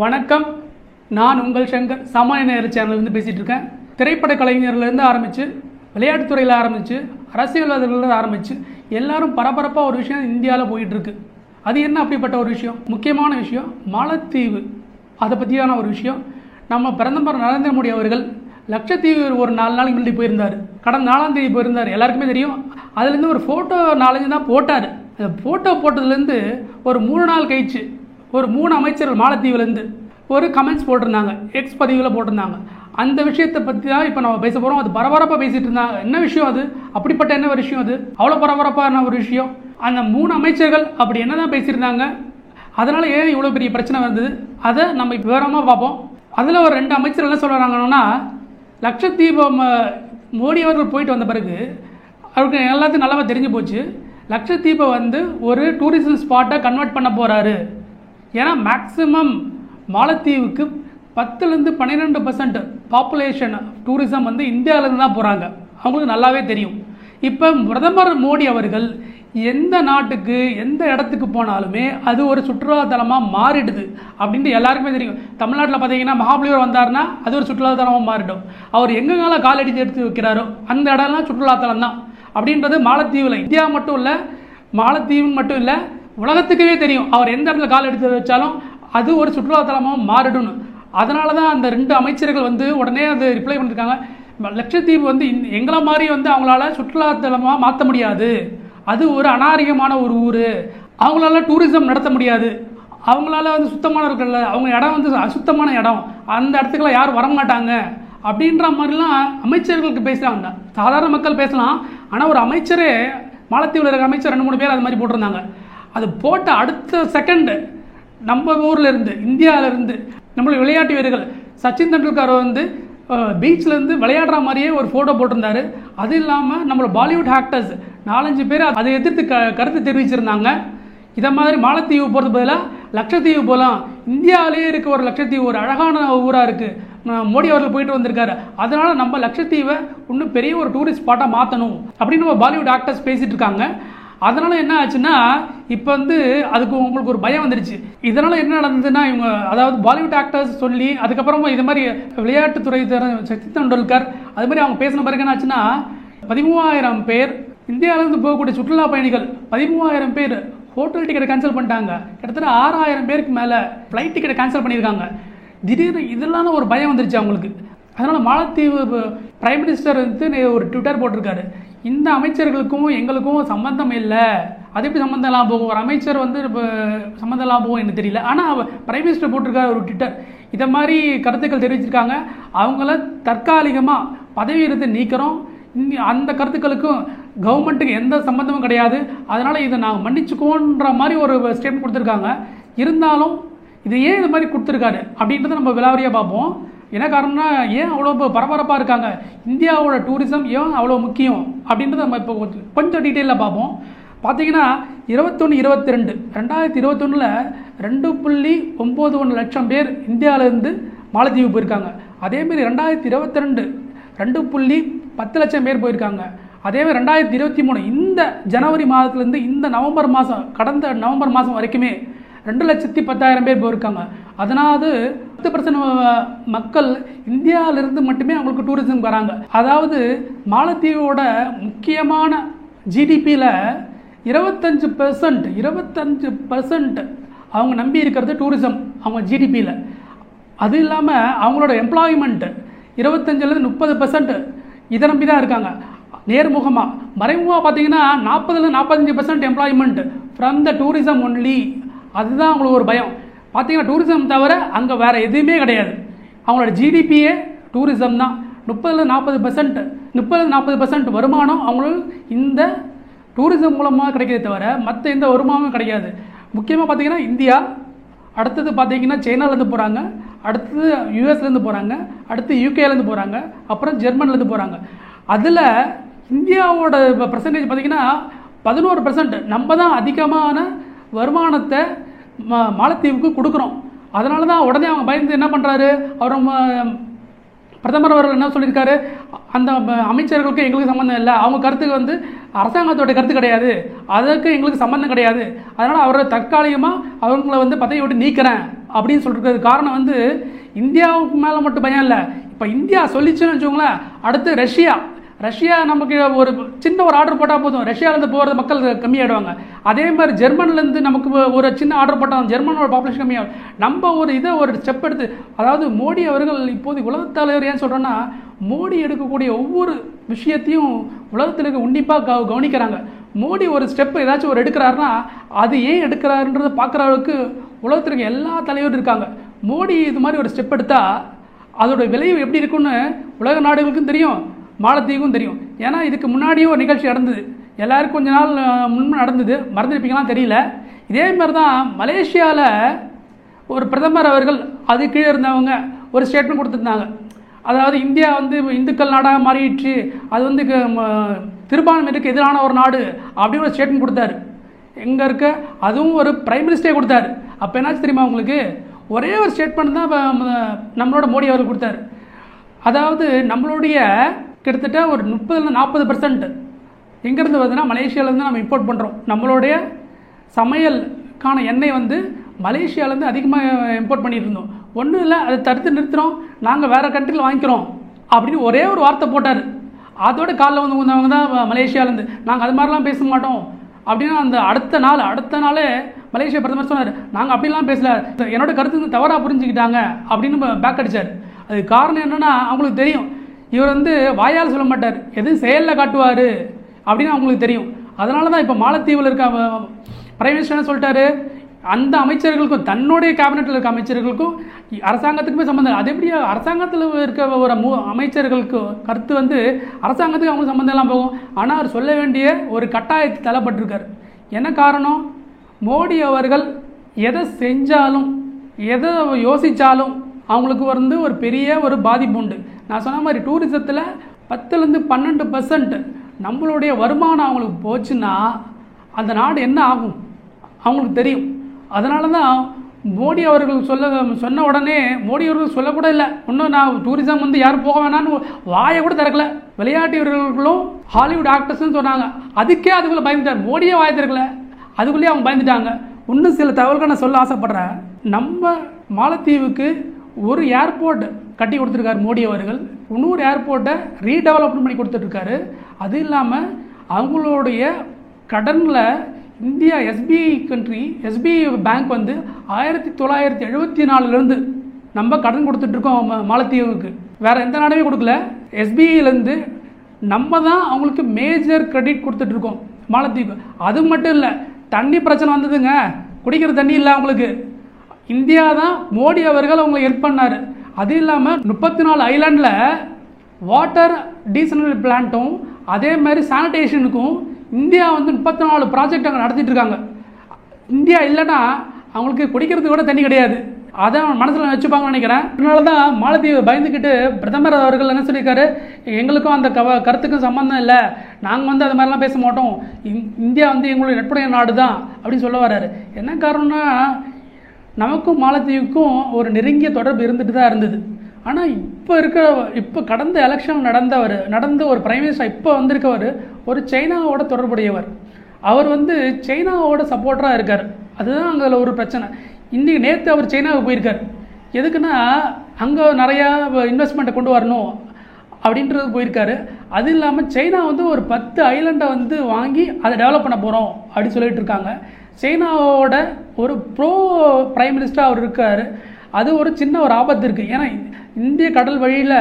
வணக்கம். நான் உங்கள் சங்கர். சாமானிய நேர சேனல்லேருந்து பேசிகிட்டு இருக்கேன். திரைப்பட கலைஞர்லேருந்து ஆரம்பித்து, விளையாட்டுத்துறையில் ஆரம்பித்து, அரசியல்வாதிகளில் ஆரம்பித்து எல்லாரும் பரபரப்பாக ஒரு விஷயம் இந்தியாவில் போயிட்டுருக்கு. அது என்ன அப்படிப்பட்ட ஒரு விஷயம்? முக்கியமான விஷயம் மாலத்தீவு. அதை பற்றியான ஒரு விஷயம். நம்ம பிரதமர் நரேந்திர மோடி அவர்கள் லட்சத்தீவு ஒரு 4 நாளைக்கு முன்னாடி போயிருந்தார். கடந்த 4ஆம் தேதி போயிருந்தார். எல்லாருக்குமே தெரியும். அதுலேருந்து ஒரு ஃபோட்டோ 4-5 தான் போட்டார். அந்த ஃபோட்டோ போட்டதுலேருந்து ஒரு 3 நாள் கழிச்சு ஒரு 3 அமைச்சர்கள் மாலத்தீவுலேருந்து ஒரு கமெண்ட்ஸ் போட்டிருந்தாங்க. எக்ஸ் பதிவில் போட்டிருந்தாங்க. அந்த விஷயத்தை பற்றி தான் இப்போ நம்ம பேச போகிறோம். அது பரபரப்பாக பேசிகிட்டு இருந்தாங்க. என்ன விஷயம் அது? அப்படிப்பட்ட என்ன ஒரு விஷயம் அது? அவ்வளோ பரபரப்பான ஒரு விஷயம். அந்த 3 அமைச்சர்கள் அப்படி என்ன தான் பேசியிருந்தாங்க, அதனால் ஏன் இவ்வளோ பெரிய பிரச்சனை வந்தது, அதை நம்ம இப்போ விவரமாக பார்ப்போம். அதில் ஒரு 2 அமைச்சர் என்ன சொல்கிறாங்கன்னா, லட்சத்தீவு மோடி அவர்கள் போயிட்டு வந்த பிறகு அவருக்கு எல்லாத்தையும் நல்லாவே தெரிஞ்சு போச்சு. லட்சத்தீவை ஒரு டூரிசம் ஸ்பாட்டை கன்வெர்ட் பண்ண போகிறாரு. ஏன்னா மேக்ஸிமம் மாலத்தீவுக்கு 10-12% பாப்புலேஷன் டூரிசம் இந்தியாவிலேருந்து தான் போகிறாங்க. அவங்களுக்கு நல்லாவே தெரியும். இப்போ பிரதமர் மோடி அவர்கள் எந்த நாட்டுக்கு எந்த இடத்துக்கு போனாலுமே அது ஒரு சுற்றுலாத்தலமாக மாறிடுது அப்படின்ட்டு எல்லாருக்குமே தெரியும். தமிழ்நாட்டில் பார்த்தீங்கன்னா மகாபலிபுரம் வந்தார்னா அது ஒரு சுற்றுலாத்தலமாக மாறிடும். அவர் எங்கெங்கெல்லாம் கால் எடுத்து வைக்கிறாரோ அந்த இடம்லாம் சுற்றுலாத்தலம் தான் அப்படின்றது மாலத்தீவில். இந்தியா மட்டும் இல்லை, மாலத்தீவுன்னு மட்டும் இல்லை, உலகத்துக்கே தெரியும். அவர் எந்த இடத்துல கால் எடுத்து வச்சாலும் அது ஒரு சுற்றுலாத்தலமாக மாறிடும்னு. அதனால தான் அந்த 2 அமைச்சர்கள் உடனே அது ரிப்ளை பண்ணியிருக்காங்க. லட்சத்தீவு எங்களை மாதிரி அவங்களால சுற்றுலாத்தலமாக மாற்ற முடியாது. அது ஒரு அநாகரிகமான ஒரு ஊர். அவங்களால டூரிசம் நடத்த முடியாது. அவங்களால சுத்தமான இருக்கல, அவங்க இடம் அசுத்தமான இடம், அந்த இடத்துக்குலாம் யாரும் வரமாட்டாங்க அப்படின்ற மாதிரிலாம் அமைச்சர்களுக்கு பேசலாங்க. சாதாரண மக்கள் பேசலாம். ஆனால் ஒரு அமைச்சரே, மாலத்தீவில் இருக்க அமைச்சர் 2-3 பேர் அது மாதிரி போட்டிருந்தாங்க. அது போட்ட அடுத்த செகண்ட் நம்ம ஊரில் இருந்து, இந்தியாவிலேருந்து நம்மளுடைய விளையாட்டு வீரர்கள் சச்சின் தெண்டுல்கர் பீச்சிலேருந்து விளையாடுற மாதிரியே ஒரு ஃபோட்டோ போட்டிருந்தாரு. அது இல்லாமல் நம்மளோட பாலிவுட் ஆக்டர்ஸ் 4-5 பேர் அதை எதிர்த்து கருத்து தெரிவிச்சிருந்தாங்க. இதை மாதிரி மாலத்தீவு போகிறது பதிலாக லட்சத்தீவு போகலாம். இந்தியாவிலேயே இருக்க ஒரு லட்சத்தீவு ஒரு அழகான ஊராக இருக்குது. மோடி அவர்கள் போயிட்டு வந்திருக்காரு. அதனால் நம்ம லட்சத்தீவை இன்னும் பெரிய ஒரு டூரிஸ்ட் ஸ்பாட்டாக மாற்றணும் அப்படின்னு நம்ம பாலிவுட் ஆக்டர்ஸ் பேசிகிட்டு இருக்காங்க. அதனால் என்ன ஆச்சுன்னா, இப்போ அதுக்கு உங்களுக்கு ஒரு பயம் வந்துருச்சு. இதனால் என்ன நடந்ததுன்னா, இவங்க அதாவது பாலிவுட் ஆக்டர்ஸ் சொல்லி அதுக்கப்புறமா இது மாதிரி விளையாட்டுத்துறை சச்சின் தெண்டுல்கர் அது மாதிரி அவங்க பேசின பிறகு என்ன ஆச்சுன்னா, 13,000 பேர் இந்தியாவிலேருந்து போகக்கூடிய சுற்றுலா பயணிகள் 13,000 பேர் ஹோட்டல் டிக்கெட்டை கேன்சல் பண்ணிட்டாங்க. கிட்டத்தட்ட 6,000 பேருக்கு மேலே ஃப்ளைட் டிக்கெட்டை கேன்சல் பண்ணியிருக்காங்க. திடீர்னு இதெல்லாம் ஒரு பயம் வந்துருச்சு அவங்களுக்கு. அதனால் மாலத்தீவு பிரைம் மினிஸ்டர் ஒரு ட்விட்டர் போட்டிருக்காரு, இந்த அமைச்சர்களுக்கும் எங்களுக்கும் சம்மந்தம் இல்லை. அது எப்படி சம்மந்தம் இல்லாமல் போகும்? ஒரு அமைச்சர் இப்போ சம்மந்தம் இல்லாமல் போகும் எனக்கு தெரியல. ஆனால் பிரைம் மினிஸ்டர் போட்டிருக்காரு ஒரு ட்விட்டர். இதை மாதிரி கருத்துக்கள் தெரிவிச்சிருக்காங்க. அவங்கள தற்காலிகமாக பதவியிலிருந்து நீக்கிறோம். அந்த கருத்துக்களுக்கும் கவர்மெண்ட்டுக்கு எந்த சம்மந்தமும் கிடையாது. அதனால் இதை நாங்கள் மன்னிச்சுக்கோன்ற மாதிரி ஒரு ஸ்டேட்மெண்ட் கொடுத்துருக்காங்க. இருந்தாலும் இது ஏன் இது மாதிரி கொடுத்துருக்காரு அப்படின்றத நம்ம விலாவரியாக பார்ப்போம். என்ன காரணம்னா, ஏன் அவ்வளோ பரபரப்பாக இருக்காங்க, இந்தியாவோட டூரிசம் ஏன் அவ்வளோ முக்கியம் அப்படின்றத நம்ம இப்போ கொஞ்சம் டீட்டெயிலில் பார்ப்போம். பார்த்தீங்கன்னா 2021 2.91 லட்சம் பேர் இந்தியாவிலேருந்து மாலத்தீவு போயிருக்காங்க. அதேமாரி 2022 2.10 லட்சம் பேர் போயிருக்காங்க. அதேமாதிரி 2023 இந்த ஜனவரி மாதத்துலேருந்து இந்த நவம்பர் மாதம், கடந்த நவம்பர் மாதம் வரைக்குமே 2,10,000 பேர் போயிருக்காங்க. அதனால 10% மக்கள் இந்தியாவிலிருந்து மட்டுமே அவங்களுக்கு டூரிசம் வராங்க. அதாவது மாலத்தீவோட முக்கியமான ஜிடிபியில் 25% அவங்க நம்பி இருக்கிறது டூரிசம் அவங்க ஜிடிபியில். அது இல்லாமல் அவங்களோட எம்ப்ளாய்மெண்ட் 25-30% இதை நம்பி தான் இருக்காங்க. நேர்முகமாக, மறைமுகமாக பார்த்தீங்கன்னா 40-45% employment from the tourism only. அதுதான் அவங்களுக்கு ஒரு பயம். பார்த்தீங்கன்னா டூரிசம் தவிர அங்கே வேறு எதுவுமே கிடையாது. அவங்களோட ஜிடிபியே டூரிசம் தான். 30-40% வருமானம் அவங்களுக்கு இந்த டூரிசம் மூலமாக கிடைக்கிறதே தவிர மற்ற எந்த வருமானமும் கிடையாது. முக்கியமாக பார்த்தீங்கன்னா இந்தியா, அடுத்தது பார்த்தீங்கன்னா சைனாலேருந்து போகிறாங்க, அடுத்தது யூஎஸ்லேருந்து போகிறாங்க, அடுத்து யூகேலேருந்து போகிறாங்க, அப்புறம் ஜெர்மன்லேருந்து போகிறாங்க. அதில் இந்தியாவோட பர்சன்டேஜ் பார்த்தீங்கன்னா 11%. நம்ம தான் அதிகமான வருமானத்தை மாலத்தீவுக்கு கொடுக்குறோம். அதனால தான் உடனே அவங்க பயந்து என்ன பண்ணுறாரு, அவர் பிரதமர் அவர்கள் என்ன சொல்லியிருக்காரு, அந்த அமைச்சர்களுக்கு எங்களுக்கு சம்மந்தம் இல்லை, அவங்க கருத்துக்கு அரசாங்கத்தோட கருத்து கிடையாது, அதுக்கு எங்களுக்கு சம்மந்தம் கிடையாது, அதனால் அவரை தற்காலிகமாக அவங்கள பதவியை விட்டு நீக்கிறேன் அப்படின்னு சொல்கிறது காரணம் வந்து இந்தியாவுக்கு மேலே மட்டும் பயம் இல்லை. இப்போ இந்தியா சொல்லிச்சுன்னு வச்சுக்கோங்களேன், அடுத்து ரஷ்யா நமக்கு ஒரு சின்ன ஒரு ஆர்டர் போட்டால் போதும், ரஷ்யாவிலேருந்து போகிறது மக்கள் கம்மியாயிடுவாங்க. அதே மாதிரி ஜெர்மன்லேருந்து நமக்கு ஒரு சின்ன ஆர்டர் போட்டால் ஜெர்மனோட பாப்புலேஷன் கம்மியாகும். நம்ம ஒரு ஸ்டெப் எடுத்து, அதாவது மோடி அவர்கள் இப்போது உலகத் தலைவர் ஏன் சொல்கிறேன்னா, மோடி எடுக்கக்கூடிய ஒவ்வொரு விஷயத்தையும் உலகத்தில் இருக்க உன்னிப்பாக கவனிக்கிறாங்க. மோடி ஒரு ஸ்டெப் ஏதாச்சும் ஒரு எடுக்கிறாருன்னா அது ஏன் எடுக்கிறாருன்றதை பார்க்குற அளவுக்கு உலகத்தில் இருக்க எல்லா தலைவரும் இருக்காங்க. மோடி இது மாதிரி ஒரு ஸ்டெப் எடுத்தால் அதோட விளைவு எப்படி இருக்குன்னு உலக நாடுகளுக்கும் தெரியும், மாலத்தீவுக்கும் தெரியும். ஏன்னா இதுக்கு முன்னாடியும் ஒரு நிகழ்ச்சி நடந்தது, எல்லாருக்கும் கொஞ்ச நாள் முன்பு நடந்தது, மறந்துருப்பீங்களாம் தெரியல. இதே மாதிரி தான் மலேசியாவில் ஒரு பிரதமர் அவர்கள் அது கீழே இருந்தவங்க ஒரு ஸ்டேட்மெண்ட் கொடுத்துருந்தாங்க. அதாவது இந்தியா வந்து இந்துக்கள் நாடாக மாறிடுச்சு, அது வந்து சிறுபான்மையினருக்கு எதிரான ஒரு நாடு அப்படின்னு ஒரு ஸ்டேட்மெண்ட் கொடுத்தாரு. எங்கே இருக்க அதுவும் ஒரு பிரைம் மினிஸ்டரே கொடுத்தாரு. அப்போ என்னாச்சு தெரியுமா உங்களுக்கு, ஒரே ஒரு ஸ்டேட்மெண்ட் தான் நம்மளோட மோடி அவர்கள் கொடுத்தாரு. அதாவது நம்மளுடைய கிட்டத்தட்ட ஒரு 30-40% எங்கேருந்து வருதுன்னா மலேசியாவிலேருந்து நம்ம இம்போர்ட் பண்ணுறோம். நம்மளுடைய சமையலுக்கான எண்ணெய் வந்து மலேசியாவிலேருந்து அதிகமாக இம்போர்ட் பண்ணிட்டு இருந்தோம். ஒன்றும் இல்லை, அதை தடுத்து நிறுத்துகிறோம், நாங்கள் வேறு கண்ட்ரியில் வாங்கிக்கிறோம் அப்படின்னு ஒரே ஒரு வார்த்தை போட்டார். அதோட காலில் வந்து வந்தவங்க தான் மலேசியாவிலேருந்து. நாங்கள் அது மாதிரிலாம் பேச மாட்டோம் அப்படின்னா அந்த அடுத்த நாளே மலேசியா பிரதமர் சொன்னார், நாங்கள் அப்படிலாம் பேசல, என்னோட கருத்து தவறாக புரிஞ்சுக்கிட்டாங்க அப்படின்னு பேக் அடித்தார். அது காரணம் என்னென்னா, அவங்களுக்கு தெரியும் இவர் வந்து வாயால் சொல்ல மாட்டார், எதுவும் செயலில் காட்டுவார் அப்படின்னு அவங்களுக்கு தெரியும். அதனால தான் இப்போ மாலத்தீவில் இருக்க பிரைம் மினிஸ்டர் என்ன சொல்லிட்டாரு, அந்த அமைச்சர்களுக்கும் தன்னுடைய கேபினெட்டில் இருக்க அமைச்சர்களுக்கும் அரசாங்கத்துக்குமே சம்மந்தம் இல்லை. அது எப்படி அரசாங்கத்தில் இருக்க ஒரு அமைச்சர்களுக்கு கருத்து வந்து அரசாங்கத்துக்கு அவங்களுக்கு சம்மந்தம் எல்லாம் போகும். ஆனால் அவர் சொல்ல வேண்டிய ஒரு கட்டாயத்தை தள்ளப்பட்டிருக்கார். என்ன காரணம், மோடி அவர்கள் எதை செஞ்சாலும் எதை யோசித்தாலும் அவங்களுக்கு வந்து ஒரு பெரிய ஒரு பாதிப்பு உண்டு. நான் சொன்ன மாதிரி டூரிசத்தில் 10-12% நம்மளுடைய வருமானம் அவங்களுக்கு போச்சுன்னா அந்த நாடு என்ன ஆகும் அவங்களுக்கு தெரியும். அதனால தான் மோடி அவர்கள் சொன்ன உடனே மோடி அவர்கள் சொல்லக்கூட இல்லை, இன்னும் நான் டூரிசம் வந்து யாரும் போக வேணான்னு வாயை கூட திறக்கல. விளையாட்டு வீரர்களும் ஹாலிவுட் ஆக்டர்ஸ்ன்னு சொன்னாங்க, அதுக்குள்ளே பயந்துட்டார். மோடியே வாயை திறக்கல, அதுக்குள்ளேயே அவங்க பயந்துட்டாங்க. இன்னும் சில தகவல்கள் நான் சொல்ல ஆசைப்படுறேன். நம்ம மாலத்தீவுக்கு ஒரு ஏர்போர்ட் கட்டி கொடுத்துருக்காரு மோடி அவர்கள், இன்னொரு ஏர்போர்ட்டை ரீடெவலப்மெண்ட் பண்ணி கொடுத்துட்ருக்காரு. அது இல்லாமல் அவங்களுடைய கடனில் இந்தியா எஸ்பிஐ பேங்க் வந்து 1974 நம்ம கடன் கொடுத்துட்ருக்கோம் மாலத்தீவுக்கு. வேறு எந்த நாடுமே கொடுக்கல. எஸ்பிஐலேருந்து நம்ம தான் அவங்களுக்கு மேஜர் கிரெடிட் கொடுத்துட்ருக்கோம் மாலத்தீவு. அது மட்டும் இல்லை, தண்ணி பிரச்சனை வந்ததுங்க, குடிக்கிற தண்ணி இல்லை அவங்களுக்கு, இந்தியா தான் மோடி அவர்கள் அவங்களுக்கு ஹெல்ப் பண்ணார். அது இல்லாமல் 34 ஐலாண்டில் வாட்டர் டீசல் பிளான்ட்டும் அதே மாதிரி சானிடேஷனுக்கும் இந்தியா வந்து 34 ப்ராஜெக்ட் அங்கே நடத்திட்டு இருக்காங்க. இந்தியா இல்லைன்னா அவங்களுக்கு குடிக்கிறதுக்கு கூட தண்ணி கிடையாது. அதை மனசில் வச்சுப்பாங்கன்னு நினைக்கிறேன். அதனால தான் மாலத்தீவு பயந்துக்கிட்டு பிரதமர் அவர்கள் என்ன சொல்லியிருக்காரு, எங்களுக்கும் அந்த கருத்துக்கும் சம்மந்தம் இல்லை, நாங்கள் வந்து அது மாதிரிலாம் பேச மாட்டோம், இந்தியா வந்து எங்களுடைய நட்புடைய நாடு தான் அப்படின்னு சொல்ல வர்றாரு. என்ன காரணம்னா, நமக்கும் மாலத்தீவுக்கும் ஒரு நெருங்கிய தொடர்பு இருந்துட்டு தான் இருந்தது. ஆனால் இப்போ கடந்த எலெக்ஷன் நடந்த ஒரு பிரைம் மினிஸ்டர் இப்போ வந்திருக்கவர் ஒரு சைனாவோட தொடர்புடையவர். அவர் வந்து சைனாவோட சப்போர்ட்டராக இருக்கார். அதுதான் அங்கே ஒரு பிரச்சனை. நேற்று அவர் சைனாவுக்கு போயிருக்கார். எதுக்குன்னா அங்கே நிறையா இன்வெஸ்ட்மெண்ட்டை கொண்டு வரணும் அப்படின்றது போயிருக்காரு. அது இல்லாமல் சைனா வந்து ஒரு 10 ஐலண்டை வந்து வாங்கி அதை டெவலப் பண்ண போகிறோம் அப்படின்னு சொல்லிட்டு இருக்காங்க. சைனாவோட ஒரு பிரைம் மினிஸ்டராக அவர் இருக்கார். அது ஒரு சின்ன ஒரு ஆபத்து இருக்குது. ஏன்னா இந்திய கடல் வழியில்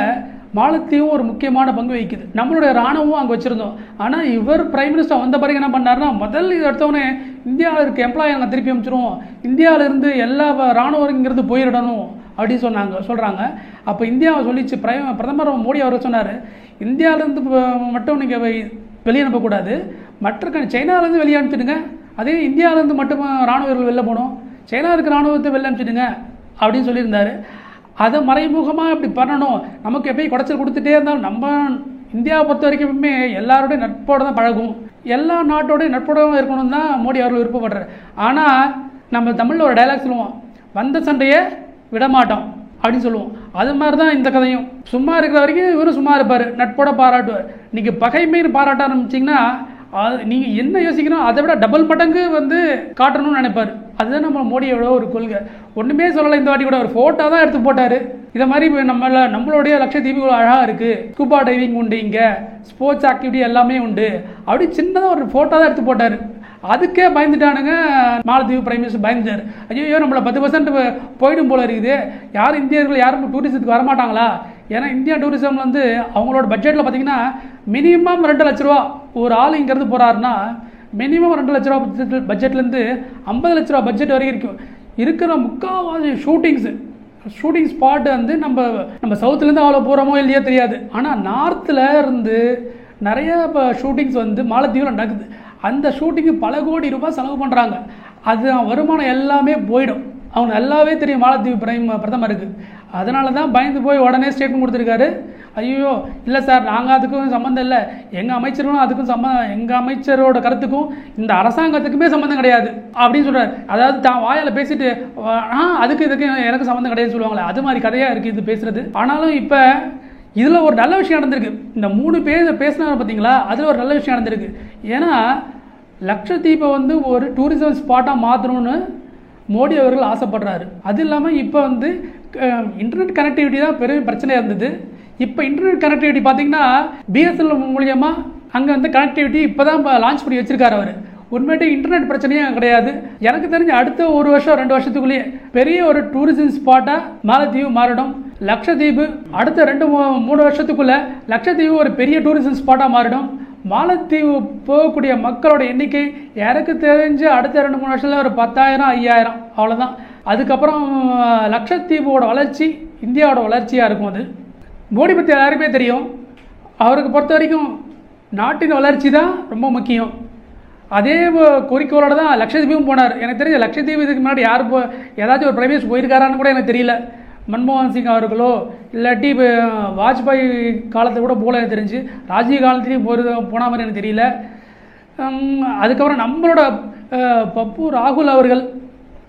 மாலத்தீவும் ஒரு முக்கியமான பங்கு வகிக்குது. நம்மளுடைய இராணுவம் அங்கே வச்சுருந்தோம். ஆனால் இவர் பிரைம் மினிஸ்டர் வந்த பிறகு என்ன பண்ணாருன்னா, முதல்ல இது எடுத்தோடனே இந்தியாவில் இருக்க எம்ப்ளாயி அங்கே திருப்பி அமைச்சிருவோம், இந்தியாவிலேருந்து எல்லா இராணுவம் இங்கிருந்து போயிடணும் அப்படின்னு சொல்கிறாங்க. அப்போ இந்தியாவை சொல்லிச்சு பிரதமர் மோடி அவர் சொன்னார், இந்தியாவிலேருந்து மட்டும் நீங்கள் வெளியே அனுப்பக்கூடாது, மற்ற சைனாவிலேருந்து வெளியே அனுப்பிச்சிடுங்க, அதே இந்தியாவிலேருந்து மட்டும் இராணுவர்கள் வெளில போகணும், சைனா இருக்க இராணுவத்தை வெளில அனுப்பிச்சிடுங்க அப்படின்னு சொல்லியிருந்தார். அதை மறைமுகமாக இப்படி பண்ணணும், நமக்கு எப்பயும் குடைச்சல் கொடுத்துட்டே இருந்தாலும் நம்ம இந்தியாவை பொறுத்த வரைக்குமே எல்லாரோடைய நட்போடு தான் பழகும், எல்லா நாட்டோடைய நட்போடு இருக்கணும் தான் மோடி அவர்கள் விருப்பப்படுறாரு. ஆனால் நம்ம தமிழில் ஒரு டைலாக் சொல்லுவோம், வந்த சண்டையை விடமாட்டோம் அப்படின்னு சொல்லுவோம். அது மாதிரி தான் இந்த கதையும். சும்மா இருக்கிற வரைக்கும் இவரும் சும்மா இருப்பார், நட்போட பாராட்டுவார். நீங்கள் பகைமைன்னு பாராட்ட ஆரம்பிச்சிங்கன்னா நீங்கள் என்ன யோசிக்கணும் அதை விட டபுள் மடங்கு வந்து காட்டணும்னு நினைப்பார். அதுதான் நம்ம மோடியோட ஒரு கொள்கை. ஒன்றுமே சொல்லலை, இந்த வாட்டி கூட ஒரு ஃபோட்டோ தான் எடுத்து போட்டார். இதை மாதிரி நம்மளுடைய லட்சத்தீவு இவ்வளோ அழகாக இருக்குது, ஸ்கூபா டைவிங் உண்டு, இங்கே ஸ்போர்ட்ஸ் ஆக்டிவிட்டி எல்லாமே உண்டு, அப்படி சின்னதாக ஒரு ஃபோட்டோ தான் எடுத்து போட்டார். அதுக்கே பயந்துட்டானுங்க. மாலத்தீவு பிரைம் மினிஸ்டர் பயந்துட்டார். ஐயோ நம்மளை 10% போயிடும் போல இருக்குது, யாரும் இந்தியர்கள் யாரும் டூரிசத்துக்கு வரமாட்டாங்களா? ஏன்னா இந்தியா டூரிசம் வந்து அவங்களோட பட்ஜெட்டில் பார்த்தீங்கன்னா மினிமம் 2 லட்ச ரூபா. ஒரு ஆள் இங்கேருந்து போகிறாருன்னா மினிமம் 2 லட்ச ரூபா பட்ஜெட்லேருந்து 50 லட்ச ரூபா பட்ஜெட் வரைக்கும் இருக்கும். இருக்கிற முக்கால்வாசி ஷூட்டிங் ஸ்பாட் வந்து நம்ம சவுத்துலேருந்து அவ்வளோ போகிறோமோ இல்லையோ தெரியாது. ஆனால் நார்த்தில் இருந்து நிறைய இப்போ ஷூட்டிங்ஸ் வந்து மாலத்தீவில் நடக்குது. அந்த ஷூட்டிங்கு பல கோடி ரூபாய் செலவு பண்ணுறாங்க. அது வருமானம் எல்லாமே போயிடும். அவங்க நல்லாவே தெரியும் மாலத்தீவு பிரதமருக்கு. அதனால தான் பயந்து போய் உடனே ஸ்டேட்மெண்ட் கொடுத்துருக்காரு. ஐயோ இல்லை சார், நாங்கள் அதுக்கும் சம்மந்தம் இல்லை, எங்கள் அமைச்சர்களும் அதுக்கும் எங்கள் அமைச்சரோட கருத்துக்கும் இந்த அரசாங்கத்துக்குமே சம்மந்தம் கிடையாது அப்படின்னு சொல்கிறார். அதாவது தான் வாயால் பேசிட்டு அதுக்கு இதுக்கு எனக்கு சம்மந்தம் கிடையாதுன்னு சொல்லுவாங்களே, அது மாதிரி கதையாக இருக்குது இது பேசுகிறது. ஆனாலும் இப்போ இதில் ஒரு நல்ல விஷயம் நடந்திருக்கு. இந்த 3 பேர் பேசினாங்க பார்த்தீங்களா, அதில் ஒரு நல்ல விஷயம் நடந்திருக்கு. ஏன்னா லட்சத்தீபை வந்து ஒரு டூரிசம் ஸ்பாட்டாக மாற்றணும்னு மோடி அவர்கள் ஆசைப்படுறாரு. அது இல்லாமல் இப்போ வந்து இன்டர்நெட் கனெக்டிவிட்டி தான் பெரிய பிரச்சனையாக இருந்தது. இப்போ இன்டர்நெட் கனெக்டிவிட்டி பார்த்தீங்கன்னா பிஎஸ்என்எல் மூலியமாக அங்கே வந்து கனெக்டிவிட்டி இப்போ தான் லான்ச் பண்ணி வச்சிருக்காரு அவர். உண்மையிட்டே இன்டர்நெட் பிரச்சனையே கிடையாது. எனக்கு தெரிஞ்ச அடுத்த 1 வருஷம் 2 வருஷத்துக்குள்ளேயே பெரிய ஒரு டூரிசம் ஸ்பாட்டாக மாலத்தீவு மாறிடும். லட்சத்தீவு அடுத்த 2-3 வருஷத்துக்குள்ள லட்சத்தீவு ஒரு பெரிய டூரிசம் ஸ்பாட்டாக மாறிடும். மாலத்தீவு போகக்கூடிய மக்களோட எண்ணிக்கை எனக்கு தெரிஞ்சு அடுத்த 2-3 வருஷத்தில் ஒரு 10,000-5,000 அவ்வளோதான். அதுக்கப்புறம் லட்சத்தீவோட வளர்ச்சி இந்தியாவோட வளர்ச்சியாக இருக்கும். அது மோடி பற்றி எல்லாருக்குமே தெரியும். அவருக்கு பொறுத்த வரைக்கும் நாட்டின் வளர்ச்சி தான் ரொம்ப முக்கியம். அதே குறிக்கோளோட தான் லட்சத்தீவும் போனார். எனக்கு தெரிஞ்ச லட்சத்தீவு இதுக்கு முன்னாடி யார் ஏதாச்சும் ஒரு பிரைம் மினிஸ்டர் போயிருக்காரான்னு கூட எனக்கு தெரியல. மன்மோகன் சிங் அவர்களோ இல்லாட்டி வாஜ்பாய் காலத்தை கூட போல எனக்கு தெரிஞ்சு, ராஜீவ் காலத்துலேயும் போன மாதிரி எனக்கு தெரியல. அதுக்கப்புறம் நம்மளோட பப்பு ராகுல் அவர்கள்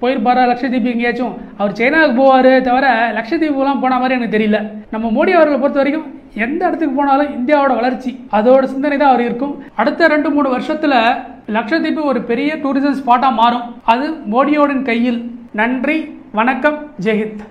போயிருப்பாரா லட்சத்தீவு எங்கேயாச்சும்? அவர் சைனாவுக்கு போவார் தவிர லட்சத்தீவுலாம் போன மாதிரி எனக்கு தெரியல. நம்ம மோடி அவர்களை பொறுத்த வரைக்கும் எந்த இடத்துக்கு போனாலும் இந்தியாவோட வளர்ச்சி அதோட சிந்தனை தான் அவர் இருக்கும். அடுத்த 2-3 வருஷத்தில் லட்சத்தீவு ஒரு பெரிய டூரிசம் ஸ்பாட்டாக மாறும். அது மோடியோட கையில். நன்றி, வணக்கம், ஜெய்ஹிந்த்.